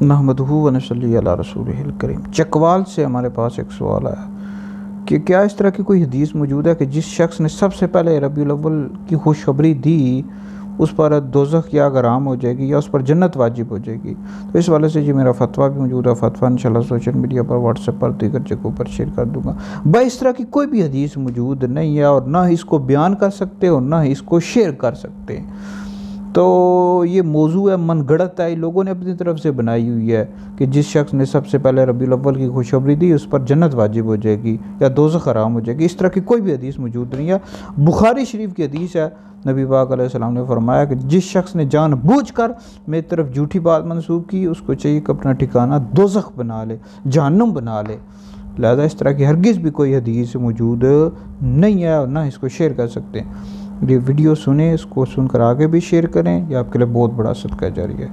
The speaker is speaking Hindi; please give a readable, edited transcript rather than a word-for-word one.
नहमदुहु व नसल्ली अला रसूलिहिल करीम। चकवाल से हमारे पास एक सवाल आया कि क्या इस तरह की कोई हदीस मौजूद है कि जिस शख्स ने सबसे पहले रबीउल अव्वल की खुशखबरी दी उस पर दोज़ख या हराम हो जाएगी या उस पर जन्नत वाजिब हो जाएगी। तो इस वाले से जी मेरा फतवा भी मौजूद है। फतवा इंशाल्लाह सोशल मीडिया पर, व्हाट्सएप पर, दीगर जगहों पर शेयर कर दूंगा। भाई इस तरह की कोई भी हदीस मौजूद नहीं है और ना ही इसको बयान कर सकते और ना ही इसको शेयर कर सकते। तो ये मौजू है, मनगढ़ंत है, लोगों ने अपनी तरफ से बनाई हुई है कि जिस शख्स ने सबसे पहले रबीउल अव्वल की खुशखबरी दी उस पर जन्नत वाजिब हो जाएगी या दोज़ख हराम हो जाएगी। इस तरह की कोई भी हदीस मौजूद नहीं है। बुखारी शरीफ की हदीस है, नबी पाक अलैहिस्सलाम ने फरमाया कि जिस शख्स ने जानबूझकर मेरी तरफ झूठी बात मंसूब की उसको चाहिए कि अपना ठिकाना दोज़ख बना ले, जहन्नुम बना ले। लिहाजा इस तरह की हरगिज़ भी कोई हदीस मौजूद नहीं है और ना इसको शेयर कर सकते। ये वीडियो सुने, इसको सुनकर आगे भी शेयर करें, यह आपके लिए बहुत बड़ा सदका जारी है।